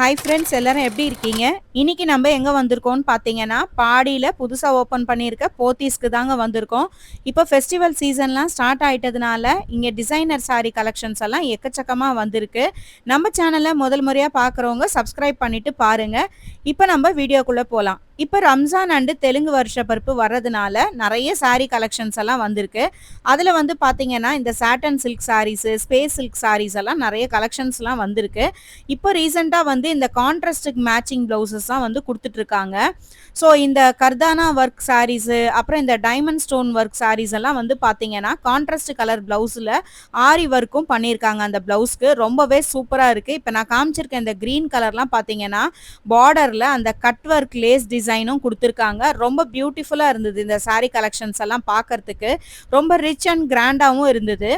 Hi friends, எல்லாரும் எப்படி இருக்கீங்க? இன்னைக்கு நம்ம எங்க வந்திருக்கோம்னு பார்த்தீங்கன்னா, பாடியில புதுசா ஓப்பன் பண்ணியிருக்க போத்தீஸ்க்கு தாங்க வந்திருக்கோம். இப்போ ஃபெஸ்டிவல் சீசன்லாம் ஸ்டார்ட் ஆயிட்டதுனால, இங்க டிசைனர் சாரி கலெக்ஷன்ஸ் எல்லாம் எக்கச்சக்கமா வந்திருக்கு. நம்ம சேனலை முதல் முறையா பார்க்குறவங்க சப்ஸ்கிரைப் பண்ணிட்டு பாருங்க. இப்போ நம்ம வீடியோக்குள்ள போலாம். இப்போ ரம்ஜான் அண்டு தெலுங்கு வருஷ பருப்பு வர்றதுனால நிறைய சாரி கலெக்ஷன்ஸ் எல்லாம் வந்திருக்கு. அதில் வந்து பார்த்தீங்கன்னா இந்த cotton silk sarees, space silk sarees எல்லாம் நிறைய கலெக்ஷன்ஸ்லாம் வந்திருக்கு. இப்போ ரீசெண்டாக வந்து இந்த கான்ட்ராஸ்டுக்கு மேட்சிங் ப்ளவுசஸ் தான் வந்து கொடுத்துட்ருக்காங்க. ஸோ இந்த கர்தானா ஒர்க் சாரீஸு, அப்புறம் இந்த டைமண்ட் ஸ்டோன் ஒர்க் சாரீஸ் எல்லாம் வந்து பார்த்தீங்கன்னா கான்ட்ராஸ்ட் கலர் ப்ளவுஸில் ஆரி ஒர்க்கும் பண்ணியிருக்காங்க. அந்த ப்ளவுஸ்க்கு ரொம்பவே சூப்பராக இருக்குது. இப்போ நான் காமிச்சிருக்கேன் இந்த க்ரீன் கலர்லாம் பார்த்தீங்கன்னா பார்டரில் அந்த கட் ஒர்க் லேஸ் டிசைனும் கொடுத்துருக்காங்க. ரொம்ப பியூட்டிஃபுல்லாக இருந்தது இந்த சாரீ கலெக்ஷன்ஸ் எல்லாம் பார்க்கறதுக்கு. ரொம்ப ரிச் அண்ட் கிராண்டாகவும் இருந்தது.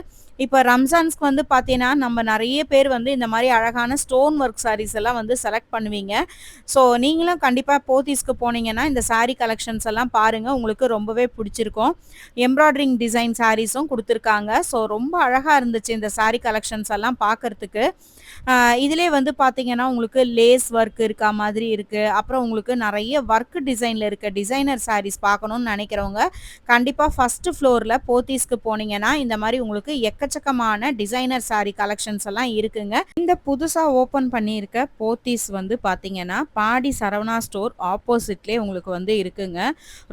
இப்போ ரம்ஜான்ஸ்க்கு வந்து பார்த்தீங்கன்னா நம்ம நிறைய பேர் வந்து இந்த மாதிரி அழகான ஸ்டோன் ஒர்க் சாரீஸ் எல்லாம் வந்து செலக்ட் பண்ணுவீங்க. ஸோ நீங்களும் கண்டிப்பாக போத்தீஸ்க்கு போனீங்கன்னா இந்த சாரீ கலெக்ஷன்ஸ் எல்லாம் பாருங்கள், உங்களுக்கு ரொம்பவே பிடிச்சிருக்கும். எம்ப்ராய்டரிங் டிசைன் சாரீஸும் கொடுத்துருக்காங்க. ஸோ ரொம்ப அழகாக இருந்துச்சு இந்த சாரீ கலெக்ஷன்ஸ் எல்லாம் பார்க்கறதுக்கு. இதிலே வந்து பார்த்தீங்கன்னா உங்களுக்கு லேஸ் ஒர்க் இருக்கா மாதிரி இருக்குது. அப்புறம் உங்களுக்கு நிறைய ஒர்க் டிசைனில் இருக்க டிசைனர் சாரீஸ் பார்க்கணுன்னு நினைக்கிறவங்க கண்டிப்பாக ஃபஸ்ட்டு ஃப்ளோரில் போத்தீஸ்க்கு போனீங்கன்னா இந்த மாதிரி உங்களுக்கு எக்கச்சக்கமான டிசைனர் சாரீ கலெக்ஷன்ஸ் எல்லாம் இருக்குங்க. இந்த புதுசாக ஓப்பன் பண்ணியிருக்க போத்தீஸ் வந்து பார்த்தீங்கன்னா பாடி சரவணா ஸ்டோர் ஆப்போசிட்லேயே உங்களுக்கு வந்து இருக்குங்க.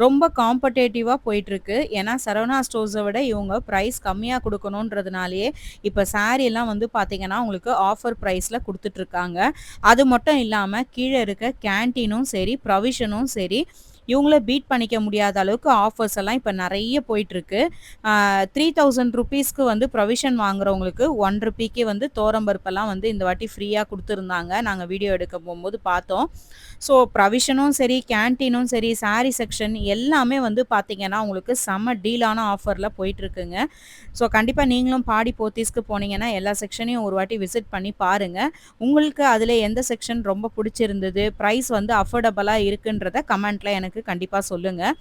ரொம்ப காம்படேட்டிவாக போயிட்டுருக்கு. ஏன்னா சரவணா ஸ்டோர்ஸை விட இவங்க ப்ரைஸ் கம்மியாக கொடுக்கணுன்றதுனாலேயே இப்போ சாரீ எல்லாம் வந்து பார்த்தீங்கன்னா உங்களுக்கு ஆஃபர் ப்ரைஸில் கொடுத்துட்ருக்காங்க. அது மட்டும் இல்லாமல் கீழே இருக்க கேன்டீனும் சரி, ப்ரொவிஷனும் சரி, இவங்கள பீட் பண்ணிக்க முடியாத அளவுக்கு ஆஃபர்ஸ் எல்லாம் இப்போ நிறைய போயிட்டுருக்கு. 3000 ருபீஸ்க்கு வந்து ப்ரொவிஷன் வாங்குறவங்களுக்கு 1 ருபீக்கே வந்து தோரம்பருப்பெல்லாம் வந்து இந்த வாட்டி ஃப்ரீயாக கொடுத்துருந்தாங்க. நாங்கள் வீடியோ எடுக்க போகும்போது பார்த்தோம். ஸோ ப்ரொவிஷனும் சரி, கேன்டீனும் சரி, சாரீ செக்ஷன் எல்லாமே வந்து பார்த்தீங்கன்னா உங்களுக்கு செம்ம டீலான ஆஃபரில் போயிட்டுருக்குங்க. ஸோ கண்டிப்பாக நீங்களும் பாடி போத்தீஸ்க்கு போனீங்கன்னா எல்லா செக்ஷனையும் ஒரு வாட்டி விசிட் பண்ணி பாருங்கள். உங்களுக்கு அதில் எந்த செக்ஷன் ரொம்ப பிடிச்சிருந்தது, ப்ரைஸ் வந்து அஃபோர்டபுளாக இருக்குன்றத கமெண்ட்டில் எனக்கு கண்டிப்பாக சொல்லுங்கள்.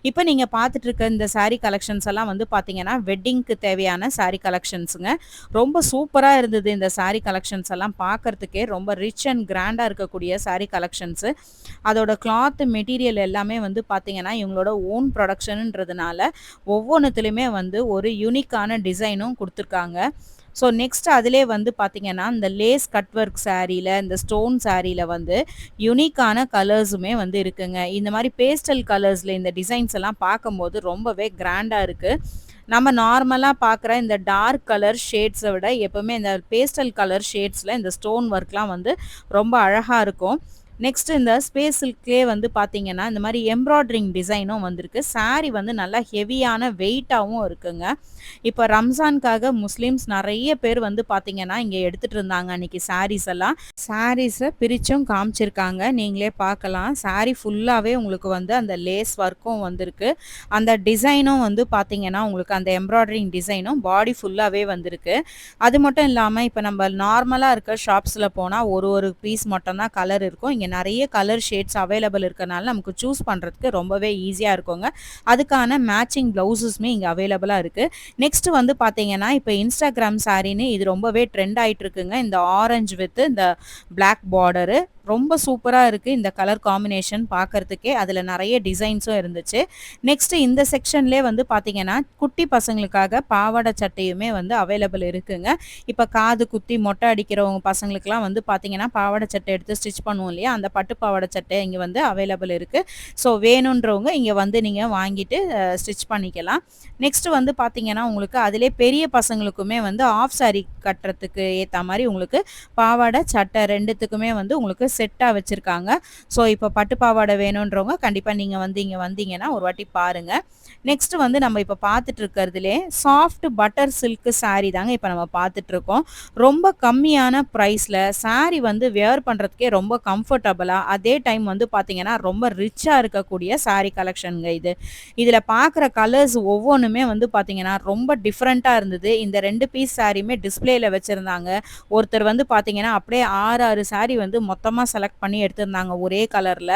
இப்போ நீங்கள் பார்த்துட்டு இருக்க இந்த சாரீ கலெக்ஷன்ஸ் எல்லாம் வந்து பார்த்தீங்கன்னா வெட்டிங்க்கு தேவையான சாரீ கலெக்ஷன்ஸுங்க. ரொம்ப சூப்பராக இருந்தது இந்த சாரீ கலெக்ஷன்ஸ் எல்லாம் பார்க்கறதுக்கே. ரொம்ப ரிச் அண்ட் கிராண்டாக இருக்கக்கூடிய சாரீ கலெக்ஷன்ஸு. அதோட கிளாத் மெட்டீரியல் எல்லாமே வந்து பார்த்தீங்கன்னா இவங்களோட ஓன் ப்ரொடக்ஷனுன்றதுனால ஒவ்வொன்றுத்துலையுமே வந்து ஒரு யூனிக்கான டிசைனும் கொடுத்துருக்காங்க. ஸோ நெக்ஸ்ட் அதிலே வந்து பார்த்தீங்கன்னா இந்த லேஸ் கட் ஒர்க் சாரியில், இந்த ஸ்டோன் சாரியில் வந்து யூனிக்கான கலர்ஸுமே வந்து இருக்குங்க. இந்த மாதிரி பேஸ்டல் கலர்ஸில் இந்த டிசைன்ஸ் எல்லாம் பார்க்கும்போது ரொம்பவே கிராண்டாக இருக்குது. நம்ம நார்மலாக பார்க்குற இந்த டார்க் கலர் ஷேட்ஸை விட எப்போவுமே இந்த பேஸ்டல் கலர் ஷேட்ஸில் இந்த ஸ்டோன் ஒர்க்லாம் வந்து ரொம்ப அழகாக இருக்கும். நெக்ஸ்ட் இந்த ஸ்பேஸ் சில்க்லேயே வந்து பார்த்தீங்கன்னா இந்த மாதிரி எம்ப்ராய்டரிங் டிசைனும் வந்திருக்கு. சாரீ வந்து நல்லா ஹெவியான வெயிட்டாகவும் இருக்குங்க. இப்போ ரம்ஜானுக்காக முஸ்லீம்ஸ் நிறைய பேர் வந்து பார்த்தீங்கன்னா இங்கே எடுத்துகிட்டு இருந்தாங்க அன்றைக்கி சாரீஸ் எல்லாம். சாரீஸை பிரித்தும் காமிச்சிருக்காங்க, நீங்களே பார்க்கலாம். சாரீ ஃபுல்லாகவே உங்களுக்கு வந்து அந்த லேஸ் ஒர்க்கும் வந்திருக்கு. அந்த டிசைனும் வந்து பார்த்தீங்கன்னா உங்களுக்கு அந்த எம்ப்ராய்டரிங் டிசைனும் பாடி ஃபுல்லாகவே வந்திருக்கு. அது மட்டும் இல்லாமல் இப்போ நம்ம நார்மலாக இருக்க ஷாப்ஸில் போனால் ஒரு பீஸ் மட்டும்தான் கலர் இருக்கும். இங்கே நிறைய கலர் ஷேட்ஸ் அவைலபிள் இருக்கனால நமக்கு சூஸ் பண்ணுறதுக்கு ரொம்பவே ஈஸியாக இருக்குங்க. அதுக்கான மேட்சிங் ப்ளவுசஸுமே இங்கே அவைலபிளாக இருக்குது. நெக்ஸ்ட் வந்து பார்த்தீங்கன்னா இப்போ இன்ஸ்டாகிராம் சாரின்னு இது ரொம்பவே ட்ரெண்ட் ஆகிட்டு இருக்குங்க. இந்த ஆரஞ்சு வித் இந்த பிளாக் பார்டரு ரொம்ப சூப்பராக இருக்குது. இந்த கலர் காம்பினேஷன் பார்க்குறதுக்கே அதில் நிறைய டிசைன்ஸும் இருந்துச்சு. நெக்ஸ்ட்டு இந்த செக்ஷன்லேயே வந்து பார்த்தீங்கன்னா குட்டி பசங்களுக்காக பாவாடை சட்டையுமே வந்து அவைலபிள் இருக்குங்க. இப்போ காது குத்தி மொட்டை அடிக்கிறவங்க பசங்களுக்குலாம் வந்து பார்த்தீங்கன்னா பாவாடை சட்டை எடுத்து ஸ்டிச் பண்ணுவோம் இல்லையா, அந்த பட்டு பாவாடை சட்டை இங்கே வந்து அவைலபிள் இருக்குது. ஸோ வேணுன்றவங்க இங்கே வந்து நீங்கள் வாங்கிட்டு ஸ்டிச் பண்ணிக்கலாம். நெக்ஸ்ட்டு வந்து பார்த்தீங்கன்னா உங்களுக்கு அதிலே பெரிய பசங்களுக்குமே வந்து ஆஃப் சாரி கட்டுறதுக்கு ஏற்ற மாதிரி உங்களுக்கு பாவாடை சட்டை ரெண்டுத்துக்குமே வந்து உங்களுக்கு செட்டாக வச்சுருக்காங்க. ஸோ இப்போ பட்டு பாவாடை வேணுன்றவங்க கண்டிப்பாக நீங்கள் வந்து இங்கே வந்தீங்கன்னா ஒரு வாட்டி பாருங்கள். நெக்ஸ்ட்டு வந்து நம்ம இப்போ பார்த்துட்டு இருக்கிறதுலே சாஃப்ட் பட்டர் சில்க் சாரீ தாங்க இப்போ நம்ம பார்த்துட்ருக்கோம். ரொம்ப கம்மியான ப்ரைஸில் சாரீ வந்து வேர் பண்ணுறதுக்கே ரொம்ப கம்ஃபர்டபுளாக, அதே டைம் வந்து பார்த்தீங்கன்னா ரொம்ப ரிச்சாக இருக்கக்கூடிய சாரீ கலெக்ஷனுங்க இது. இதில் பார்க்குற கலர்ஸ் ஒவ்வொன்றுமே வந்து பார்த்தீங்கன்னா ரொம்ப டிஃப்ரெண்ட்டாக இருந்தது. இந்த 2 பீஸ் சாரியுமே டிஸ்பிளேயில் வச்சுருந்தாங்க. ஒருத்தர் வந்து பார்த்தீங்கன்னா அப்படியே 6 சாரீ வந்து மொத்தமாக ரேண்டமா செலக்ட் பண்ணி எடுத்திருந்தாங்க ஒரே கலர்ல.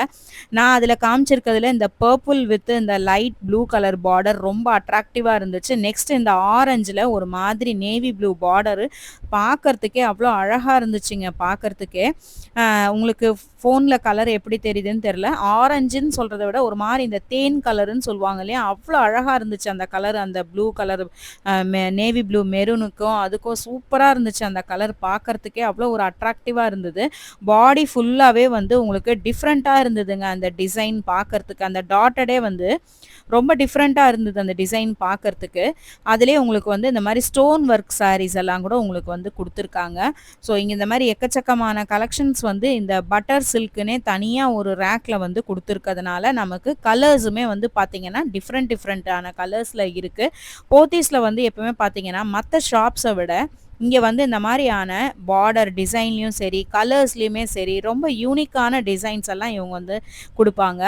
நான் அதில காமிச்சிருக்கிறதுல இந்த பர்பிள் வித் இந்த லைட் ப்ளூ கலர் பார்டர் ரொம்ப அட்ராக்டிவா இருந்துச்சு. நெக்ஸ்ட் இந்த ஆரஞ்சுல ஒரு மாதிரி நேவி ப்ளூ பார்டரு பார்க்கறதுக்கே அவ்வளோ அழகா இருந்துச்சுங்க பார்க்கறதுக்கே. உங்களுக்கு ஃபோன்ல கலர் எப்படி தெரியுதுன்னு தெரியல. ஆரஞ்சுன்னு சொல்றத விட ஒரு மாரி இந்த தேன் கலருன்னு சொல்லுவாங்க இல்லையா? அவ்வளோ அழகா இருந்துச்சு அந்த கலர். அந்த ப்ளூ கலர் நேவி ப்ளூ மெரூனுக்கும் அதுக்கும் சூப்பரா இருந்துச்சு அந்த கலர் பார்க்கறதுக்கே அவ்வளோ ஒரு அட்ராக்டிவா இருந்தது. பாடி ஃபுல்லாவே வந்து உங்களுக்கு டிஃப்ரெண்ட்டா இருந்ததுங்க அந்த டிசைன் பார்க்கறதுக்கு. அந்த டாட்டடே வந்து ரொம்ப டிஃப்ரெண்ட்டா இருந்தது அந்த டிசைன் பார்க்கறதுக்கு. அதிலேயே உங்களுக்கு வந்து இந்த மாரி ஸ்டோன் ஒர்க் சாரீஸ் எல்லாம் கூட உங்களுக்கு வந்து குடுத்துருக்காங்க. ஸோ இங்க இந்த மாரி எக்கச்சக்கமான கலெக்ஷன்ஸ் வந்து இந்த பட்டர் சில்க்குன்னே தனியா ஒரு ரேக்ல வந்து குடுத்துருக்கிறதுனால, நமக்கு கலர்ஸுமே வந்து பார்த்தீங்கன்னா, டிஃப்ரெண்ட்டான கலர்ஸ்ல இருக்கு. போத்தீஸ்ல வந்து எப்பவுமே பார்த்தீங்கன்னா, மத்த ஷாப்ஸ விட இங்க வந்து இந்த மாரியான பார்டர் டிசைன்லயும் சரி, கலர்ஸ்லயுமே சரி, ரொம்ப யூனிக்கான டிசைன்ஸ் எல்லாம் இவங்க வந்து குடுப்பாங்க.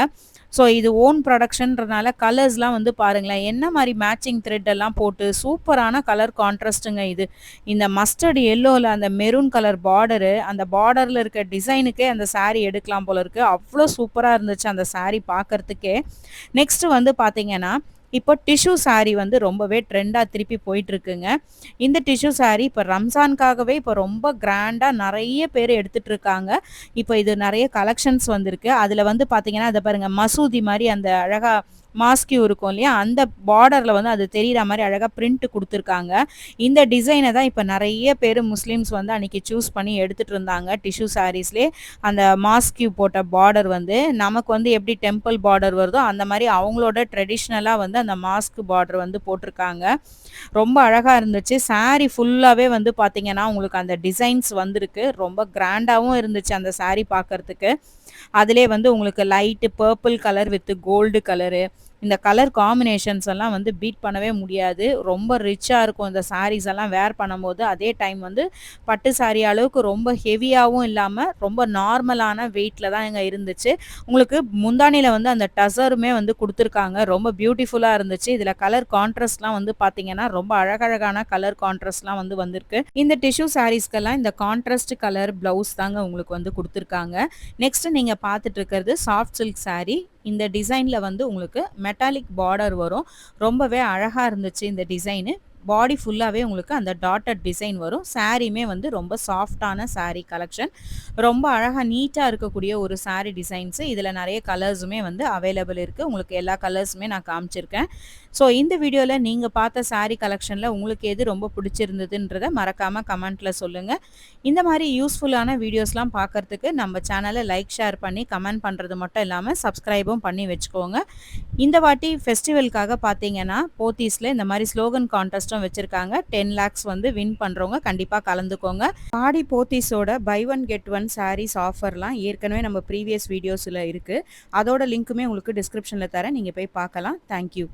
ஸோ இது ஓன் ப்ரொடக்ஷன்றனால கலர்ஸ்லாம் வந்து பாருங்களேன், என்ன மாரி மேட்சிங் த்ரெட் எல்லாம் போட்டு சூப்பரான கலர் கான்ட்ராஸ்ட்டுங்க இது. இந்த மஸ்டர்ட் எல்லோல அந்த மெரூன் கலர் பார்டரு, அந்த பார்டர்ல இருக்க டிசைனுக்கே அந்த சாரி எடுக்கலாம் போல இருக்கு. அவ்ளோ சூப்பரா இருந்துச்சு அந்த சாரி பார்க்கறதுக்கே. நெக்ஸ்ட் வந்து பார்த்தீங்கன்னா, இப்போ டிஷ்யூ சாரி வந்து ரொம்பவே ட்ரெண்டா திருப்பி போயிட்டுருக்குங்க. இந்த டிஷ்யூ சாரி இப்போ ரம்ஜானுக்காகவே இப்போ ரொம்ப கிராண்டா நெறைய பேர் எடுத்துட்டு இருக்காங்க. இப்போ இது நெறைய கலெக்ஷன்ஸ் வந்திருக்கு. அதில வந்து பார்த்தீங்கன்னா, அத பாருங்க மசூதி மாரி அந்த அழகா மாஸ்க்யூ இருக்கும் இல்லையா? அந்த பார்டர்ல வந்து அது தெரியிற மாரி அழகா பிரிண்ட் குடுத்துருக்காங்க. இந்த டிசைன தான் இப்ப நெறைய பேரு முஸ்லிம்ஸ் வந்து அன்னைக்கு சூஸ் பண்ணி எடுத்துட்டு இருந்தாங்க. டிஷ்யூ சாரீஸ்லயே அந்த மாஸ்க்யூ போட்ட பார்டர் வந்து நமக்கு வந்து எப்படி டெம்பிள் பார்டர் வருதோ, அந்த மாரி அவங்களோட ட்ரெடிஷனலா வந்து அந்த மாஸ்க் பார்டர் வந்து போட்டிருக்காங்க. ரொம்ப அழகா இருந்துச்சு. சாரி ஃபுல்லாவே வந்து பார்த்தீங்கன்னா, உங்களுக்கு அந்த டிசைன்ஸ் வந்திருக்கு. ரொம்ப கிராண்டாவும் இருந்துச்சு அந்த சாரி பார்க்கறதுக்கு. அதிலேயே வந்து உங்களுக்கு light purple colour with gold colour. இந்த கலர் காம்பினேஷன்ஸ் எல்லாம் வந்து பீட் பண்ணவே முடியாது. ரொம்ப ரிச்சா இருக்கும் இந்த சாரீஸ் எல்லாம் வேர் பண்ணும்போது. அதே டைம் வந்து பட்டு சாரி அளவுக்கு ரொம்ப ஹெவியாவும் இல்லாம, ரொம்ப நார்மலான வெயிட்ல தான் இங்க இருந்துச்சு. உங்களுக்கு முந்தானியில வந்து அந்த டசருமே வந்து குடுத்துருக்காங்க. ரொம்ப பியூட்டிஃபுல்லா இருந்துச்சு. இதுல கலர் கான்ட்ராஸ்ட்லாம் வந்து பார்த்தீங்கன்னா, ரொம்ப அழகழகான கலர் கான்ட்ராஸ்ட்லாம் வந்து வந்திருக்கு. இந்த டிஷ்யூ சாரீஸ்க்கெல்லாம் இந்த கான்ட்ராஸ்ட் கலர் பிளவுஸ் தாங்க உங்களுக்கு வந்து குடுத்துருக்காங்க. நெக்ஸ்ட் நீங்க பார்த்துட்டு இருக்கிறது சாஃப்ட் சில்க் சாரி. இந்த டிசைன்ல வந்து உங்களுக்கு மெட்டாலிக் பார்டர் வரும். ரொம்பவே அழகா இருந்துச்சு இந்த டிசைனு. பாடி ஃபுல்லாவே உங்களுக்கு அந்த டாட்டட் டிசைன் வரும். சாரியுமே வந்து ரொம்ப சாஃப்ட்டான சாரி கலெக்ஷன். ரொம்ப அழகா நீட்டா இருக்கக்கூடிய ஒரு சாரி டிசைன்ஸ். இதுல நெறைய கலர்ஸுமே வந்து அவைலபிள் இருக்கு. உங்களுக்கு எல்லா கலர்ஸுமே நான் காமிச்சிருக்கேன். ஸோ இந்த வீடியோல நீங்க பார்த்த சாரி கலெக்ஷன்ல உங்களுக்கு எது ரொம்ப பிடிச்சிருந்ததுன்றத மறக்காம கமெண்ட்ல சொல்லுங்க. இந்த மாரி யூஸ்ஃபுல்லான வீடியோஸ்லாம் பார்க்கறதுக்கு நம்ம சேனல லைக், ஷேர் பண்ணி கமெண்ட் பண்றது மட்டும் இல்லாம சப்ஸ்கிரைபும் பண்ணி வச்சுக்கோங்க. இந்த வாட்டி ஃபெஸ்டிவலுக்காக பார்த்தீங்கன்னா, போத்தீஸ்ல இந்த மாரி ஸ்லோகன் கான்டெஸ்ட்டும் வச்சிருக்காங்க. 10 லேக்ஸ் வந்து வின் பண்றவங்க கண்டிப்பா கலந்துக்கோங்க. ஆடி போத்தீஸோட buy one get one sarees ஆஃபர்லாம் ஏற்கனவே நம்ம ப்ரீவியஸ் வீடியோஸ்ல இருக்கு. அதோட லிங்க்குமே உங்களுக்கு டிஸ்கிரிப்ஷன்ல தரேன். நீங்க போய் பார்க்கலாம். Thank you.